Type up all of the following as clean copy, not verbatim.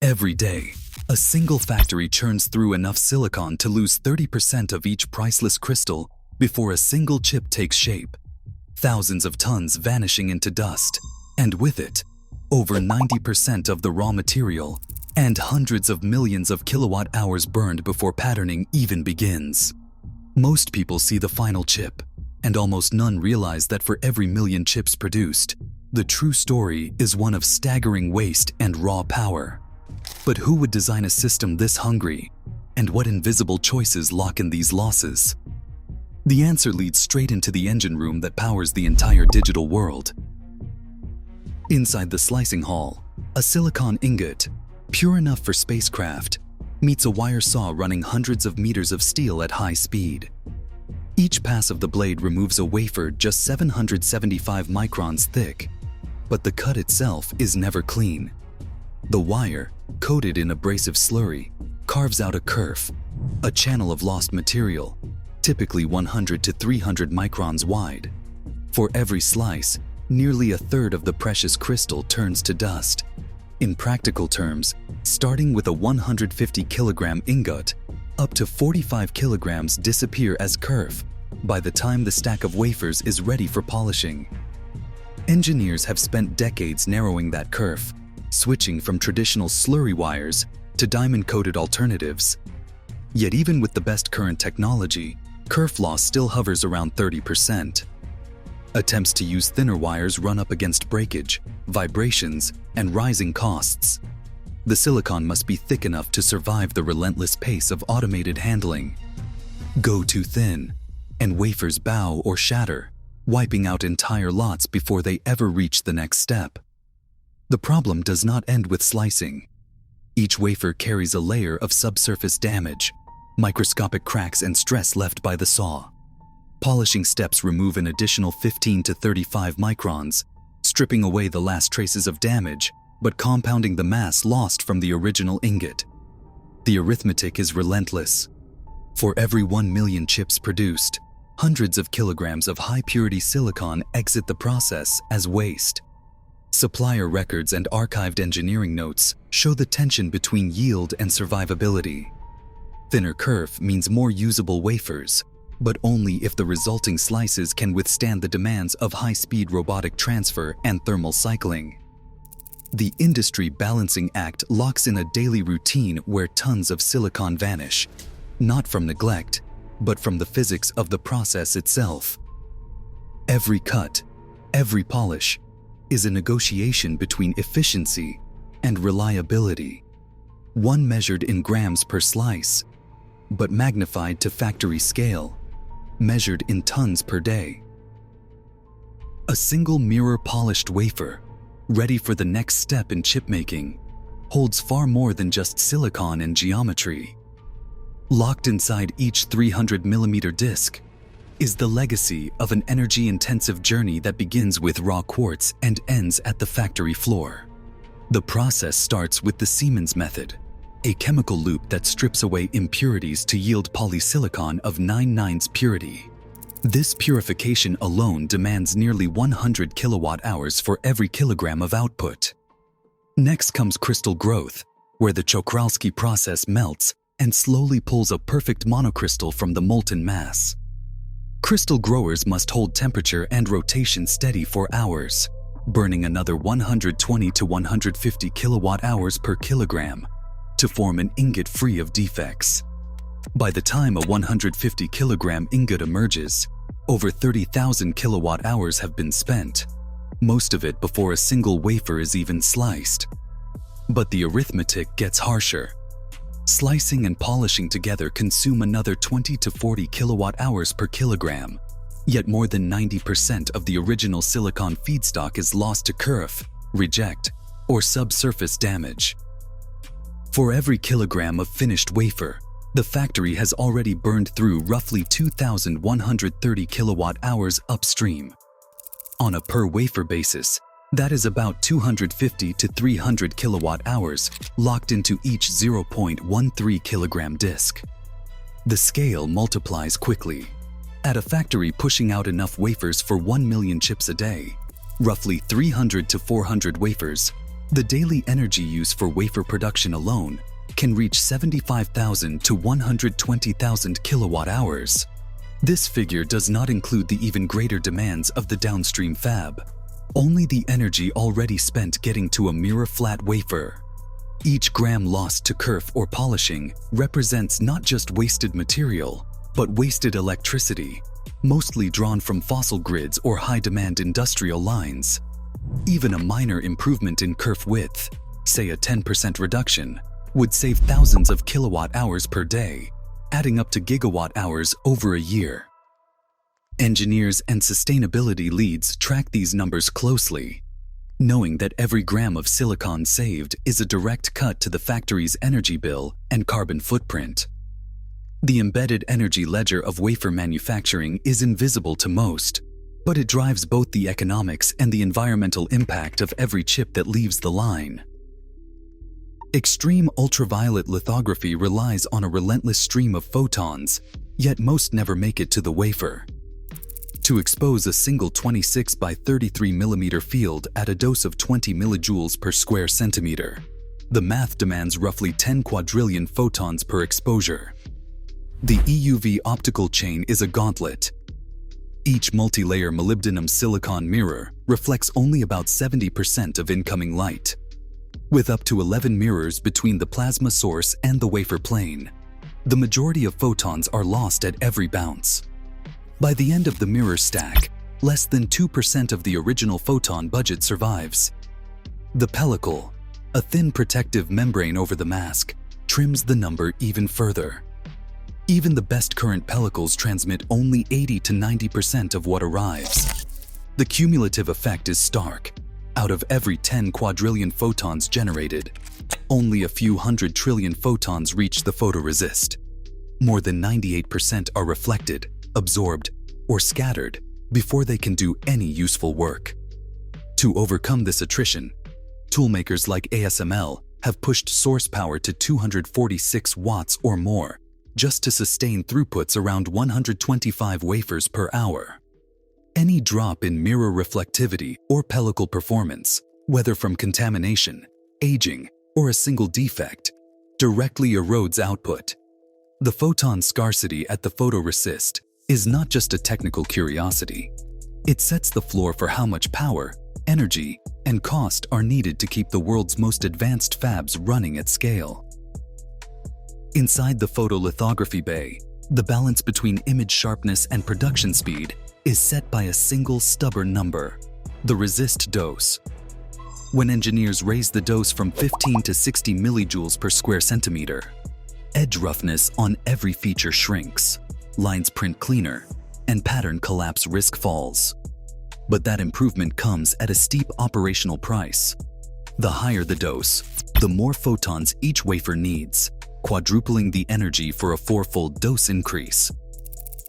Every day, a single factory churns through enough silicon to lose 30% of each priceless crystal before a single chip takes shape. Thousands of tons vanishing into dust, and with it, over 90% of the raw material and hundreds of millions of kilowatt hours burned before patterning even begins. Most people see the final chip, and almost none realize that for every million chips produced, the true story is one of staggering waste and raw power. But who would design a system this hungry, and what invisible choices lock in these losses? The answer leads straight into the engine room that powers the entire digital world. Inside the slicing hall, a silicon ingot, pure enough for spacecraft, meets a wire saw running hundreds of meters of steel at high speed. Each pass of the blade removes a wafer just 775 microns thick, but the cut itself is never clean. The wire, coated in abrasive slurry, carves out a kerf, a channel of lost material, typically 100 to 300 microns wide. For every slice, nearly a third of the precious crystal turns to dust. In practical terms, starting with a 150 kilogram ingot, up to 45 kilograms disappear as kerf by the time the stack of wafers is ready for polishing. Engineers have spent decades narrowing that kerf, switching from traditional slurry wires to diamond-coated alternatives. Yet even with the best current technology, kerf loss still hovers around 30%. Attempts to use thinner wires run up against breakage, vibrations, and rising costs. The silicon must be thick enough to survive the relentless pace of automated handling. Go too thin, and wafers bow or shatter, wiping out entire lots before they ever reach the next step. The problem does not end with slicing. Each wafer carries a layer of subsurface damage, microscopic cracks and stress left by the saw. Polishing steps remove an additional 15 to 35 microns, stripping away the last traces of damage, but compounding the mass lost from the original ingot. The arithmetic is relentless. For every 1 million chips produced, hundreds of kilograms of high-purity silicon exit the process as waste. Supplier records and archived engineering notes show the tension between yield and survivability. Thinner kerf means more usable wafers, but only if the resulting slices can withstand the demands of high-speed robotic transfer and thermal cycling. The Industry Balancing Act locks in a daily routine where tons of silicon vanish, not from neglect, but from the physics of the process itself. Every cut, every polish, is a negotiation between efficiency and reliability, one measured in grams per slice, but magnified to factory scale, measured in tons per day. A single mirror-polished wafer, ready for the next step in chipmaking, holds far more than just silicon and geometry. Locked inside each 300mm disc is the legacy of an energy-intensive journey that begins with raw quartz and ends at the factory floor. The process starts with the Siemens method, a chemical loop that strips away impurities to yield polysilicon of 9/9 purity. This purification alone demands nearly 100 kilowatt-hours for every kilogram of output. Next comes crystal growth, where the Czochralski process melts and slowly pulls a perfect monocrystal from the molten mass. Crystal growers must hold temperature and rotation steady for hours, burning another 120 to 150 kilowatt-hours per kilogram to form an ingot free of defects. By the time a 150 kilogram ingot emerges, over 30,000 kilowatt-hours have been spent, most of it before a single wafer is even sliced. But the arithmetic gets harsher. Slicing and polishing together consume another 20 to 40 kilowatt-hours per kilogram, yet more than 90% of the original silicon feedstock is lost to kerf, reject, or subsurface damage. For every kilogram of finished wafer, the factory has already burned through roughly 2,130 kilowatt-hours upstream. On a per-wafer basis, that is about 250 to 300 kilowatt-hours locked into each 0.13 kilogram disk. The scale multiplies quickly. At a factory pushing out enough wafers for 1 million chips a day, roughly 300 to 400 wafers, The daily energy use for wafer production alone can reach 75,000 to 120,000 kilowatt hours. This figure does not include the even greater demands of the downstream fab, only the energy already spent getting to a mirror flat wafer. Each gram lost to kerf or polishing represents not just wasted material, but wasted electricity, mostly drawn from fossil grids or high-demand industrial lines. Even a minor improvement in kerf width, say a 10% reduction, would save thousands of kilowatt hours per day, adding up to gigawatt hours over a year. Engineers and sustainability leads track these numbers closely, knowing that every gram of silicon saved is a direct cut to the factory's energy bill and carbon footprint. The embedded energy ledger of wafer manufacturing is invisible to most, but it drives both the economics and the environmental impact of every chip that leaves the line. Extreme ultraviolet lithography relies on a relentless stream of photons, yet most never make it to the wafer. To expose a single 26 by 33 mm field at a dose of 20 millijoules per square centimeter, the math demands roughly 10 quadrillion photons per exposure. The EUV optical chain is a gauntlet. Each multilayer molybdenum silicon mirror reflects only about 70% of incoming light, with up to 11 mirrors between the plasma source and the wafer plane. The majority of photons are lost at every bounce. By the end of the mirror stack, less than 2% of the original photon budget survives. The pellicle, a thin protective membrane over the mask, trims the number even further. Even the best current pellicles transmit only 80 to 90% of what arrives. The cumulative effect is stark. Out of every 10 quadrillion photons generated, only a few 100 trillion photons reach the photoresist. More than 98% are reflected, absorbed, or scattered before they can do any useful work. To overcome this attrition, toolmakers like ASML have pushed source power to 246 watts or more just to sustain throughputs around 125 wafers per hour. Any drop in mirror reflectivity or pellicle performance, whether from contamination, aging, or a single defect, directly erodes output. The photon scarcity at the photoresist is not just a technical curiosity. It sets the floor for how much power, energy, and cost are needed to keep the world's most advanced fabs running at scale. Inside the photolithography bay, the balance between image sharpness and production speed is set by a single stubborn number, the resist dose. When engineers raise the dose from 15 to 60 millijoules per square centimeter, edge roughness on every feature shrinks, lines print cleaner, and pattern collapse risk falls. But that improvement comes at a steep operational price. The higher the dose, the more photons each wafer needs, quadrupling the energy for a fourfold dose increase.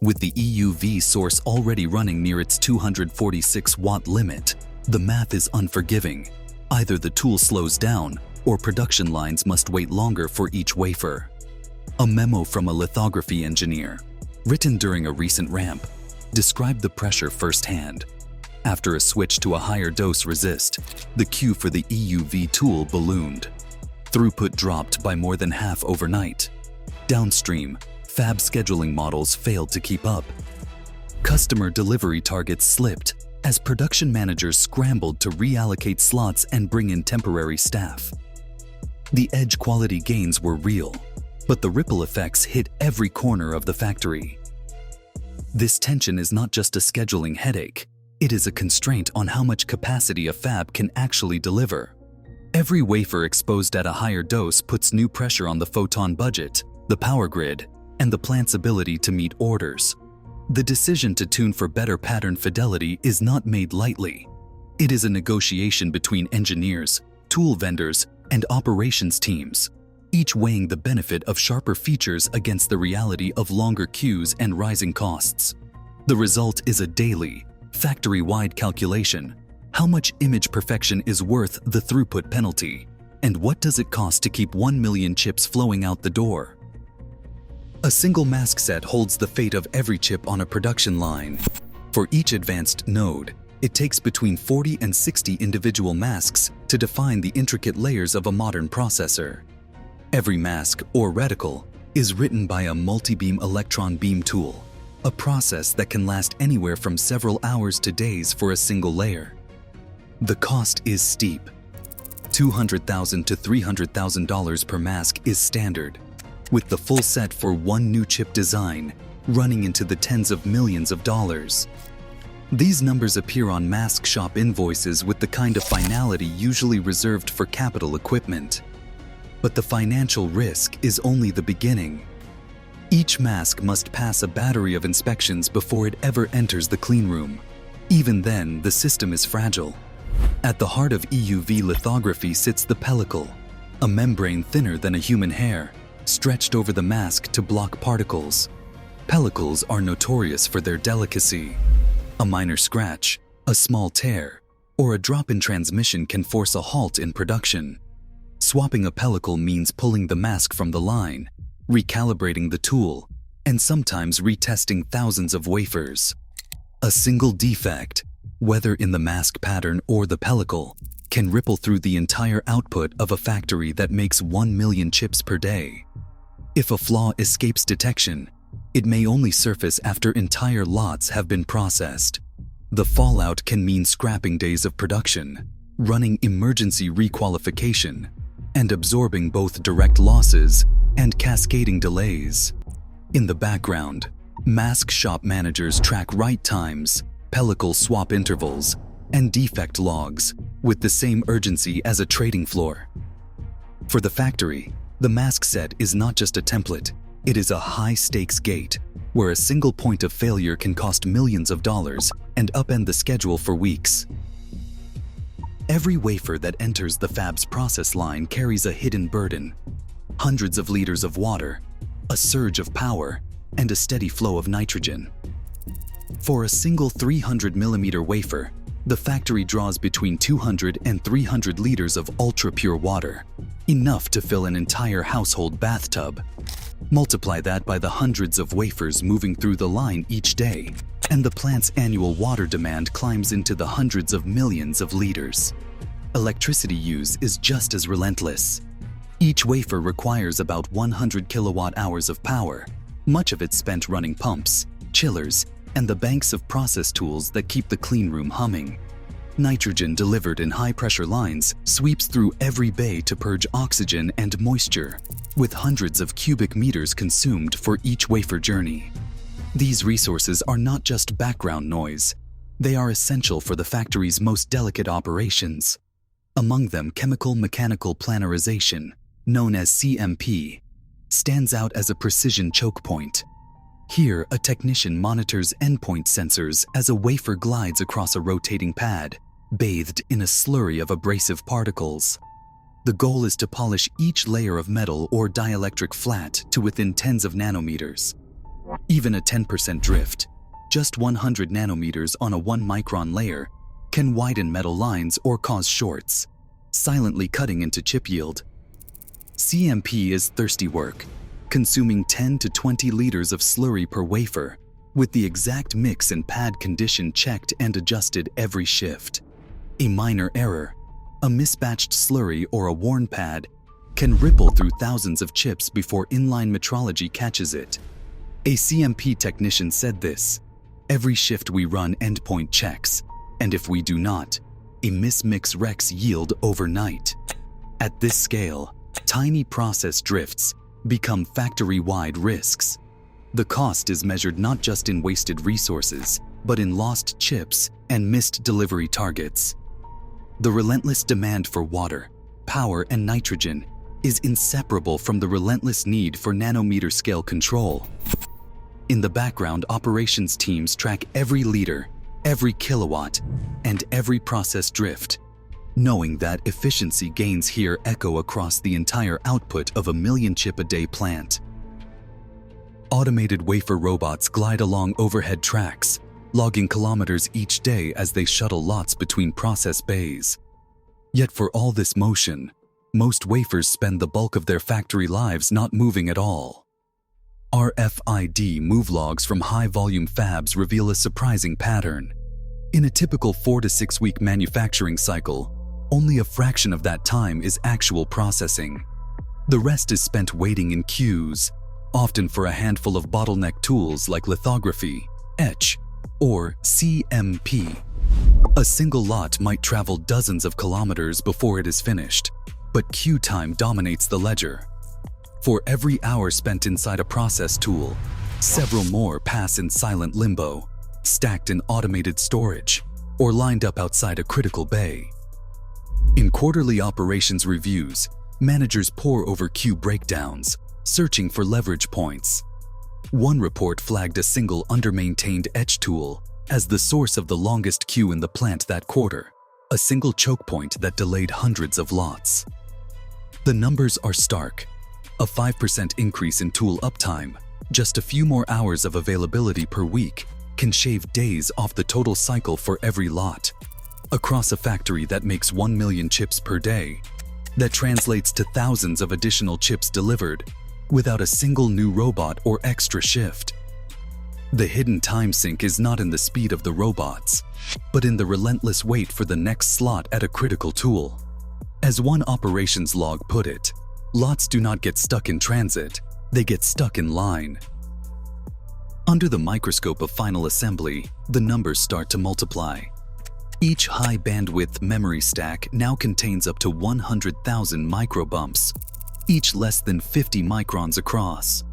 With the EUV source already running near its 246 watt limit, the math is unforgiving. Either the tool slows down, or production lines must wait longer for each wafer. A memo from a lithography engineer, written during a recent ramp, described the pressure firsthand. After a switch to a higher dose resist, the queue for the EUV tool ballooned. Throughput dropped by more than half overnight. Downstream, fab scheduling models failed to keep up. Customer delivery targets slipped as production managers scrambled to reallocate slots and bring in temporary staff. The edge quality gains were real, but the ripple effects hit every corner of the factory. This tension is not just a scheduling headache, it is a constraint on how much capacity a fab can actually deliver. Every wafer exposed at a higher dose puts new pressure on the photon budget, the power grid, and the plant's ability to meet orders. The decision to tune for better pattern fidelity is not made lightly. It is a negotiation between engineers, tool vendors, and operations teams, each weighing the benefit of sharper features against the reality of longer queues and rising costs. The result is a daily, factory-wide calculation. How much image perfection is worth the throughput penalty? And what does it cost to keep 1 million chips flowing out the door? A single mask set holds the fate of every chip on a production line. For each advanced node, It takes between 40 and 60 individual masks to define the intricate layers of a modern processor. Every mask, or reticle, is written by a multi-beam electron beam tool, a process that can last anywhere from several hours to days for a single layer. The cost is steep. $200,000 to $300,000 per mask is standard, with the full set for one new chip design running into the tens of millions of dollars. These numbers appear on mask shop invoices with the kind of finality usually reserved for capital equipment. But the financial risk is only the beginning. Each mask must pass a battery of inspections before it ever enters the cleanroom. Even then, the system is fragile. At the heart of EUV lithography sits the pellicle, a membrane thinner than a human hair, stretched over the mask to block particles. Pellicles are notorious for their delicacy. A minor scratch, a small tear, or a drop in transmission can force a halt in production. Swapping a pellicle means pulling the mask from the line, recalibrating the tool, and sometimes retesting thousands of wafers. A single defect, whether in the mask pattern or the pellicle, can ripple through the entire output of a factory that makes 1 million chips per day. If a flaw escapes detection, it may only surface after entire lots have been processed. The fallout can mean scrapping days of production, running emergency requalification, and absorbing both direct losses and cascading delays. In the background, mask shop managers track write times, pellicle swap intervals, and defect logs with the same urgency as a trading floor. For the factory, the mask set is not just a template, it is a high-stakes gate where a single point of failure can cost millions of dollars and upend the schedule for weeks. Every wafer that enters the fab's process line carries a hidden burden: hundreds of liters of water, a surge of power, and a steady flow of nitrogen. For a single 300mm wafer, the factory draws between 200 and 300 liters of ultra-pure water, enough to fill an entire household bathtub. Multiply that by the hundreds of wafers moving through the line each day, and the plant's annual water demand climbs into the hundreds of millions of liters. Electricity use is just as relentless. Each wafer requires about 100 kilowatt-hours of power, much of it spent running pumps, chillers, and the banks of process tools that keep the cleanroom humming. Nitrogen delivered in high-pressure lines sweeps through every bay to purge oxygen and moisture, with hundreds of cubic meters consumed for each wafer journey. These resources are not just background noise. They are essential for the factory's most delicate operations. Among them, chemical-mechanical planarization, known as CMP, stands out as a precision choke point. Here, a technician monitors endpoint sensors as a wafer glides across a rotating pad, bathed in a slurry of abrasive particles. The goal is to polish each layer of metal or dielectric flat to within tens of nanometers. Even a 10% drift, just 100 nanometers on a 1-micron layer, can widen metal lines or cause shorts, silently cutting into chip yield. CMP is thirsty work, consuming 10 to 20 liters of slurry per wafer, with the exact mix and pad condition checked and adjusted every shift. A minor error, a misbatched slurry or a worn pad, can ripple through thousands of chips before inline metrology catches it. A CMP technician said this: "Every shift we run endpoint checks, and if we do not, a mismix wrecks yield overnight." At this scale, tiny process drifts become factory-wide risks. The cost is measured not just in wasted resources, but in lost chips and missed delivery targets. The relentless demand for water, power, and nitrogen is inseparable from the relentless need for nanometer-scale control. In the background, operations teams track every liter, every kilowatt, and every process drift, knowing that efficiency gains here echo across the entire output of a 1-million-chip-a-day plant. Automated wafer robots glide along overhead tracks, logging kilometers each day as they shuttle lots between process bays. Yet for all this motion, most wafers spend the bulk of their factory lives not moving at all. RFID move logs from high-volume fabs reveal a surprising pattern. In a typical 4 to 6 week manufacturing cycle, only a fraction of that time is actual processing. The rest is spent waiting in queues, often for a handful of bottleneck tools like lithography, etch, or CMP. A single lot might travel dozens of kilometers before it is finished, but queue time dominates the ledger. For every hour spent inside a process tool, several more pass in silent limbo, stacked in automated storage, or lined up outside a critical bay. In quarterly operations reviews, managers pore over queue breakdowns, searching for leverage points. One report flagged a single under-maintained etch tool as the source of the longest queue in the plant that quarter, a single choke point that delayed hundreds of lots. The numbers are stark. A 5% increase in tool uptime, just a few more hours of availability per week, can shave days off the total cycle for every lot. Across a factory that makes 1 million chips per day, that translates to thousands of additional chips delivered without a single new robot or extra shift. The hidden time sink is not in the speed of the robots, but in the relentless wait for the next slot at a critical tool. As one operations log put it, lots do not get stuck in transit, they get stuck in line. Under the microscope of final assembly, the numbers start to multiply. Each high-bandwidth memory stack now contains up to 100,000 microbumps, each less than 50 microns across.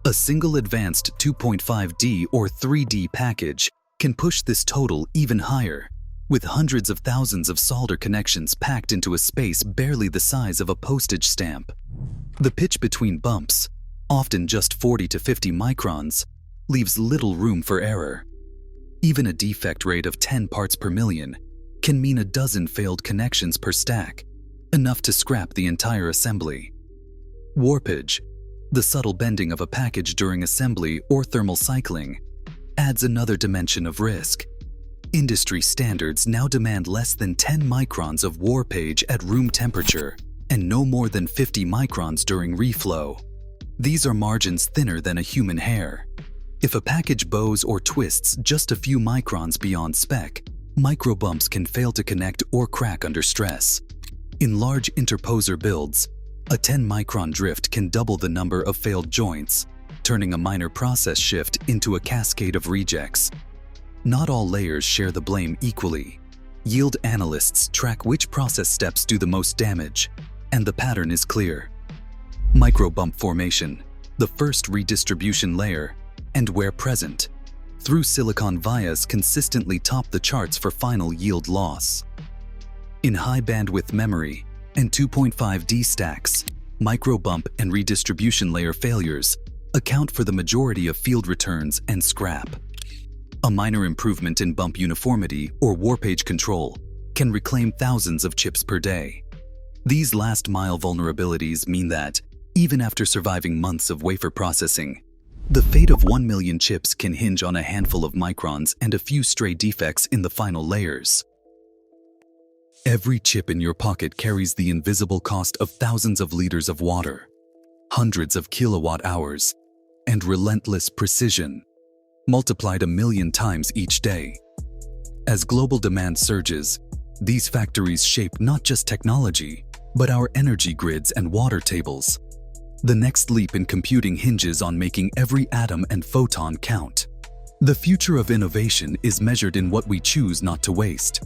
A single advanced 2.5D or 3D package can push this total even higher, with hundreds of thousands of solder connections packed into a space barely the size of a postage stamp. The pitch between bumps, often just 40 to 50 microns, leaves little room for error. Even a defect rate of 10 parts per million can mean a dozen failed connections per stack, enough to scrap the entire assembly. Warpage, the subtle bending of a package during assembly or thermal cycling, adds another dimension of risk. Industry standards now demand less than 10 microns of warpage at room temperature and no more than 50 microns during reflow. These are margins thinner than a human hair. If a package bows or twists just a few microns beyond spec, microbumps can fail to connect or crack under stress. In large interposer builds, a 10-micron drift can double the number of failed joints, turning a minor process shift into a cascade of rejects. Not all layers share the blame equally. Yield analysts track which process steps do the most damage, and the pattern is clear. Microbump formation, the first redistribution layer, and where present, through silicon vias consistently top the charts for final yield loss. In high-bandwidth memory and 2.5D stacks, microbump and redistribution layer failures account for the majority of field returns and scrap. A minor improvement in bump uniformity or warpage control can reclaim thousands of chips per day. These last-mile vulnerabilities mean that, even after surviving months of wafer processing, the fate of 1 million chips can hinge on a handful of microns and a few stray defects in the final layers. Every chip in your pocket carries the invisible cost of thousands of liters of water, hundreds of kilowatt hours, and relentless precision, multiplied 1 million times each day. As global demand surges, these factories shape not just technology, but our energy grids and water tables. The next leap in computing hinges on making every atom and photon count. The future of innovation is measured in what we choose not to waste.